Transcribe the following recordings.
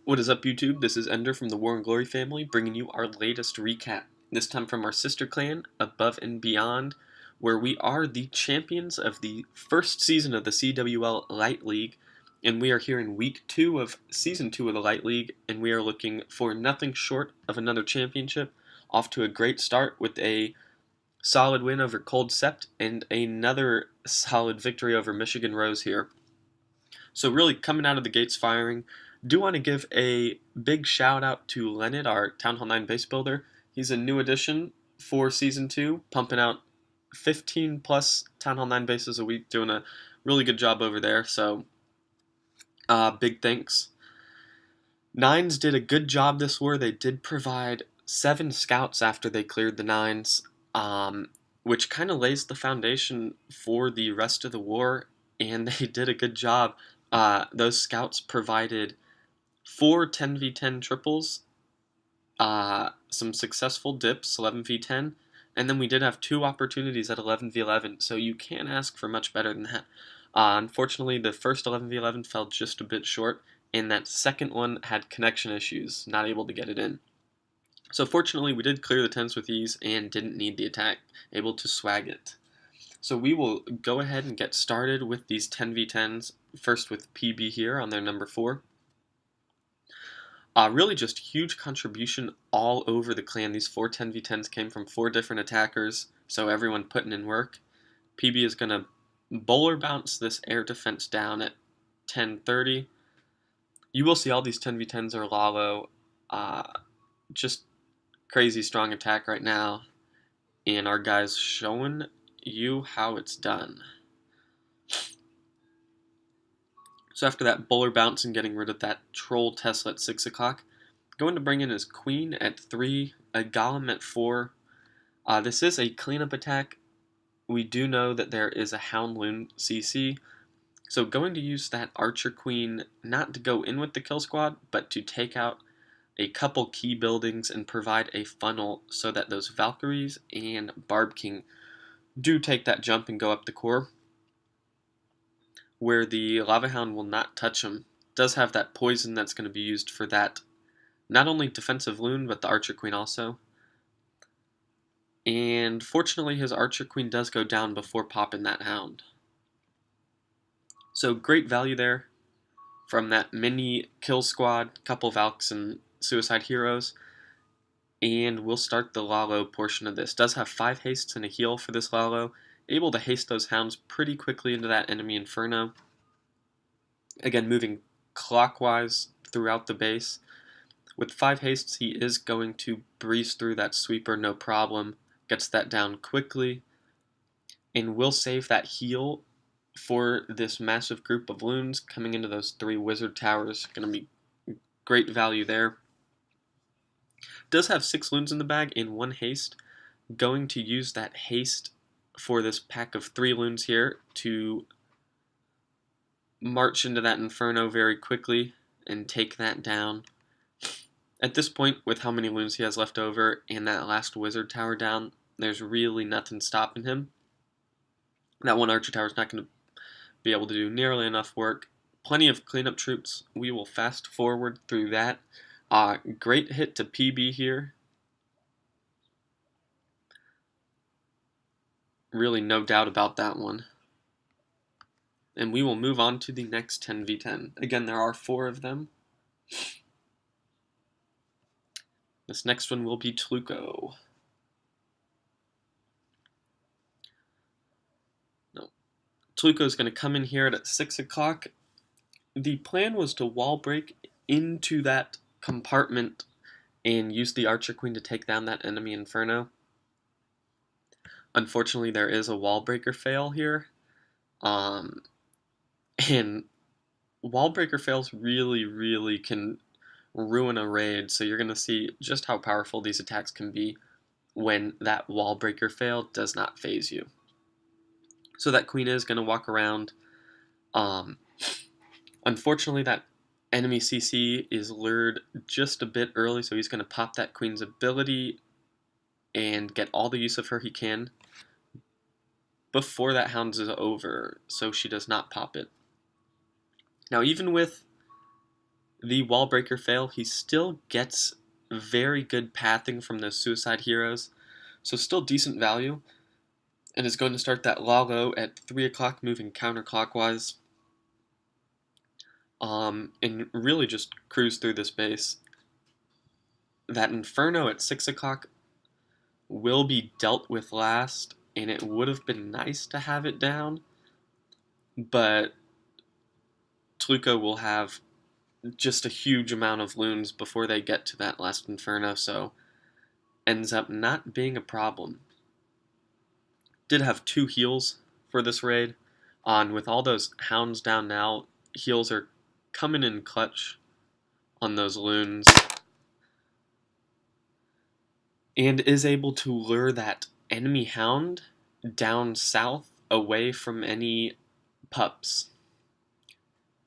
What is up, YouTube? This is Ender from the War and Glory family, bringing you our latest recap. This time from our sister clan, Above and Beyond, where we are the champions of the first season of the CWL Lite League, and we are here in week 2 of season 2 of the Lite League, and we are looking for nothing short of another championship. Off to a great start with a solid win over Cold Sept and another solid victory over Michigan Rose here. So really coming out of the gates firing. Do want to give a big shout out to Leonard, our Town Hall 9 base builder. He's a new addition for Season 2, pumping out 15 plus Town Hall 9 bases a week, doing a really good job over there, so big thanks. Nines did a good job this war. They did provide 7 scouts after they cleared the Nines, which kind of lays the foundation for the rest of the war, and they did a good job. Those scouts provided 4 10v10 triples, some successful dips, 11v10, and then we did have 2 opportunities at 11v11, so you can't ask for much better than that. Unfortunately, the first 11v11 fell just a bit short, and that second one had connection issues, not able to get it in. So fortunately, we did clear the 10s with ease and didn't need the attack, able to swag it. So we will go ahead and get started with these 10v10s, first with PB here on their number 4. Really just huge contribution all over the clan. These 4 10v10s came from 4 different attackers, so everyone putting in work. PB is going to bowler bounce this air defense down at 10:30. You will see all these 10v10s are Lalo. Just crazy strong attack right now. And our guys showing you how it's done. So after that bowler bounce and getting rid of that troll Tesla at 6 o'clock, going to bring in his queen at 3, a golem at 4. This is a cleanup attack. We do know that there is a Houndloon CC, so going to use that archer queen not to go in with the kill squad, but to take out a couple key buildings and provide a funnel so that those Valkyries and Barb King do take that jump and go up the core, where the Lava Hound will not touch him. Does have that poison that's going to be used for that, not only defensive loon, but the Archer Queen also. And fortunately, his Archer Queen does go down before popping that Hound. So great value there from that mini kill squad, couple Valks and Suicide Heroes. And we'll start the Lalo portion of this. Does have 5 hastes and a heal for this Lalo. Able to haste those hounds pretty quickly into that enemy inferno. Again, moving clockwise throughout the base. With 5 hastes, he is going to breeze through that sweeper no problem. Gets that down quickly. And will save that heal for this massive group of loons coming into those 3 wizard towers. Going to be great value there. Does have 6 loons in the bag and 1 haste. Going to use that haste for this pack of 3 loons here to march into that inferno very quickly and take that down. At this point, with how many loons he has left over and that last wizard tower down, there's really nothing stopping him. That 1 archer tower is not going to be able to do nearly enough work. Plenty of cleanup troops. We will fast forward through that. Great hit to PB here. Really no doubt about that one. And we will move on to the next 10v10. Again, there are 4 of them. This next one will be Tluko. No. Tluko is going to come in here at 6 o'clock. The plan was to wall break into that compartment and use the Archer Queen to take down that enemy inferno. Unfortunately, there is a wall breaker fail here. And wall breaker fails really can ruin a raid, so you're going to see just how powerful these attacks can be when that wall breaker fail does not phase you. So that queen is going to walk around. Unfortunately, that enemy CC is lured just a bit early, so he's going to pop that queen's ability and get all the use of her he can before that hound is over, so she does not pop it. Now, even with the wall breaker fail, he still gets very good pathing from those suicide heroes, so still decent value, and is going to start that Lalo at 3 o'clock, moving counterclockwise, and really just cruise through this base. That Inferno at 6 o'clock will be dealt with last, and it would have been nice to have it down, but Tluko will have just a huge amount of loons before they get to that last Inferno, so ends up not being a problem. Did have 2 heals for this raid. With all those hounds down now, heals are coming in clutch on those loons, and is able to lure that enemy hound down south away from any pups.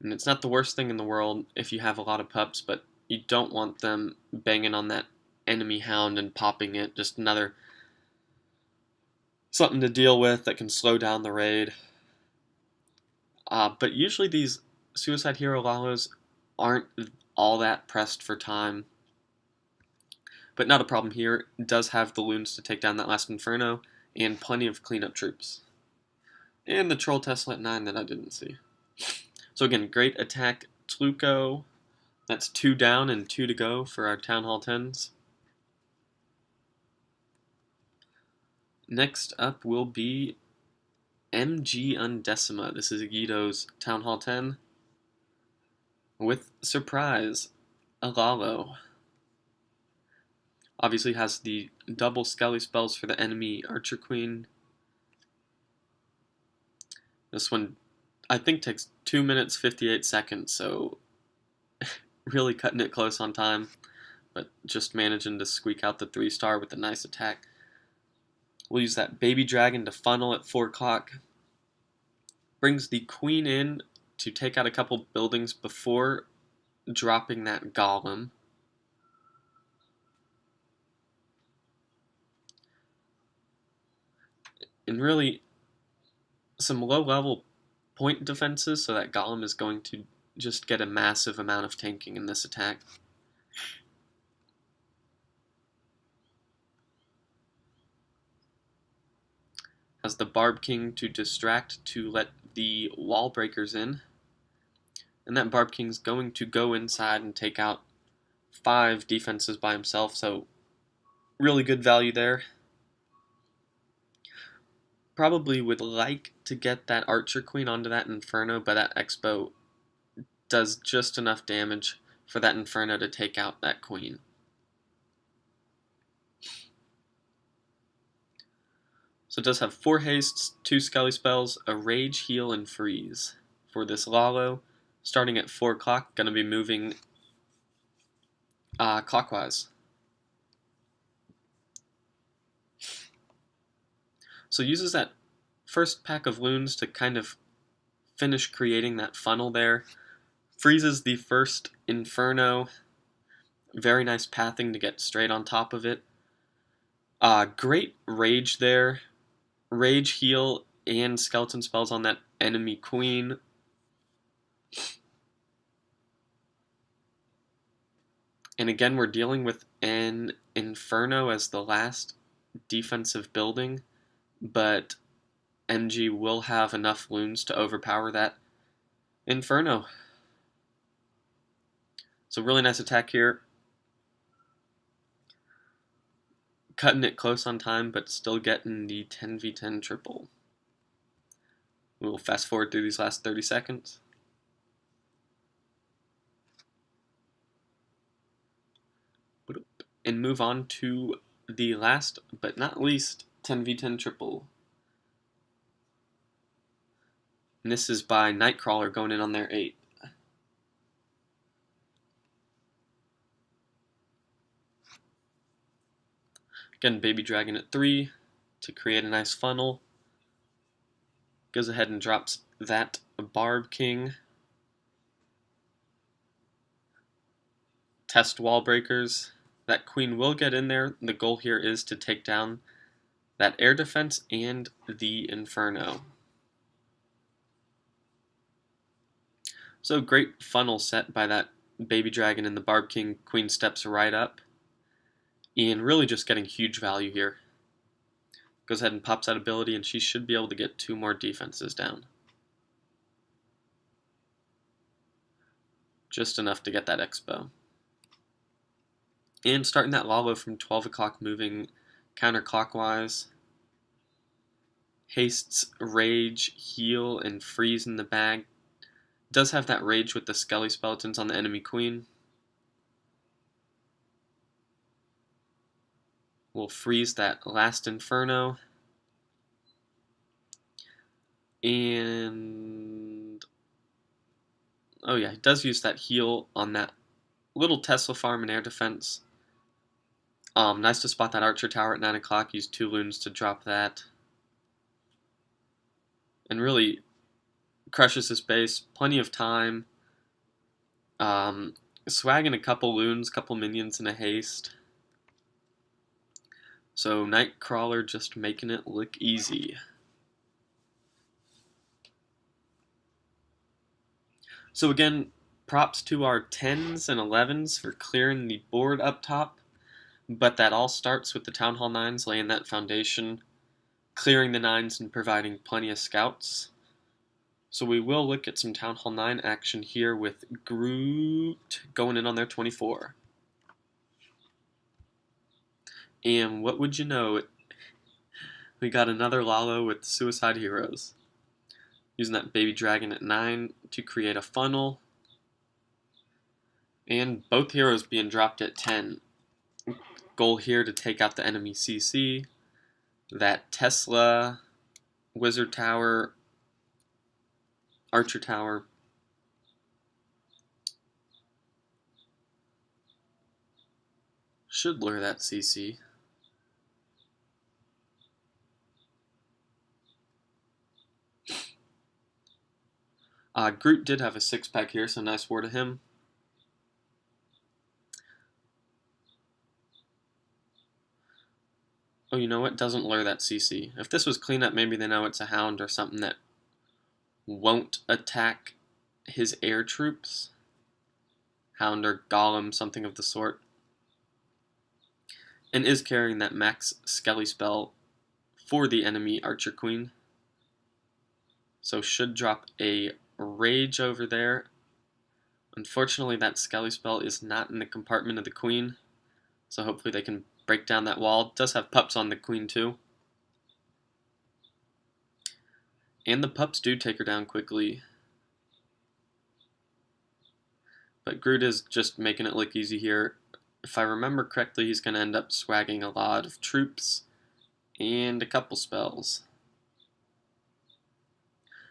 And it's not the worst thing in the world if you have a lot of pups, but you don't want them banging on that enemy hound and popping it. Just another something to deal with that can slow down the raid. But usually these Suicide Hero Lalos aren't all that pressed for time. But not a problem here. It does have the loons to take down that last Inferno, and plenty of cleanup troops. And the Troll Tesla at 9 that I didn't see. So again, great attack, Tluko. That's 2 down and 2 to go for our Town Hall 10s. Next up will be MG Undecima. This is Guido's Town Hall 10. With surprise, a Lalo. Obviously has the double Skelly spells for the enemy Archer Queen. This one, I think, takes 2 minutes 58 seconds, so really cutting it close on time, but just managing to squeak out the 3-star with a nice attack. We'll use that Baby Dragon to funnel at 4 o'clock. Brings the Queen in to take out a couple buildings before dropping that Golem. And really, some low-level point defenses, so that Golem is going to just get a massive amount of tanking in this attack. Has the Barb King to distract to let the wall breakers in. And that Barb King's going to go inside and take out 5 defenses by himself, so really good value there. Probably would like to get that Archer Queen onto that Inferno, but that Expo does just enough damage for that Inferno to take out that Queen. So it does have 4 hastes, 2 Skelly spells, a Rage, Heal, and Freeze for this Lalo. Starting at 4 o'clock, going to be moving clockwise. So uses that first pack of loons to kind of finish creating that funnel there. Freezes the first Inferno. Very nice pathing to get straight on top of it. Great Rage there. Rage, Heal, and Skeleton spells on that enemy Queen. And again, we're dealing with an Inferno as the last defensive building, but MG will have enough loons to overpower that Inferno. So really nice attack here. Cutting it close on time, but still getting the 10v10 triple. We'll fast forward through these last 30 seconds. And move on to the last, but not least, 10v10 triple. And this is by Nightcrawler going in on their 8. Again, Baby Dragon at 3 to create a nice funnel. Goes ahead and drops that Barb King. Test wall breakers. That Queen will get in there. The goal here is to take down that air defense and the Inferno. So great funnel set by that Baby Dragon and the Barb King Queen steps right up. And really just getting huge value here. Goes ahead and pops that ability, and she should be able to get 2 more defenses down. Just enough to get that expo. And starting that Lalo from 12 o'clock, moving counterclockwise. Hastes, Rage, Heal, and Freeze in the bag. Does have that Rage with the Skelly Skeletons on the enemy queen. We'll freeze that last Inferno. And oh yeah, he does use that heal on that little Tesla farm and air defense. Nice to spot that Archer Tower at 9 o'clock. Use 2 loons to drop that. And really crushes his base. Plenty of time. Swagging a couple loons, couple minions, and a haste. So Nightcrawler just making it look easy. So again, props to our 10s and 11s for clearing the board up top. But that all starts with the Town Hall 9s laying that foundation, clearing the 9s and providing plenty of scouts. So we will look at some Town Hall 9 action here with Groot going in on their 24. And what would you know, we got another Lalo with Suicide Heroes. Using that Baby Dragon at 9 to create a funnel. And both heroes being dropped at 10. Goal here to take out the enemy CC. That Tesla, Wizard Tower, Archer Tower. Should lure that CC. Groot did have a 6-pack here, so nice war to him. Oh, you know what? Doesn't lure that CC. If this was cleanup, maybe they know it's a Hound or something that won't attack his air troops. Hound or Golem, something of the sort. And is carrying that max Skelly spell for the enemy Archer Queen. So should drop a Rage over there. Unfortunately, that Skelly spell is not in the compartment of the Queen. So hopefully they can break down that wall. It does have pups on the Queen too. And the pups do take her down quickly. But Groot is just making it look easy here. If I remember correctly, he's going to end up swagging a lot of troops and a couple spells.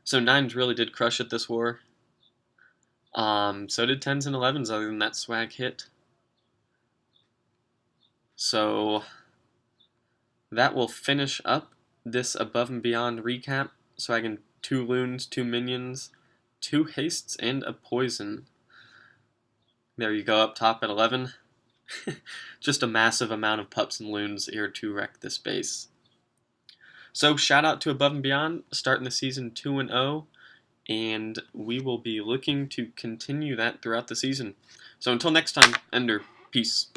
So 9s really did crush it this war. So did 10s and 11s other than that swag hit. So that will finish up this Above and Beyond recap. Swagging 2 loons, 2 minions, 2 hastes, and a poison. There you go up top at 11. Just a massive amount of pups and loons here to wreck this base. So shout out to Above and Beyond, starting the season 2-0, and we will be looking to continue that throughout the season. So until next time, Ender, peace.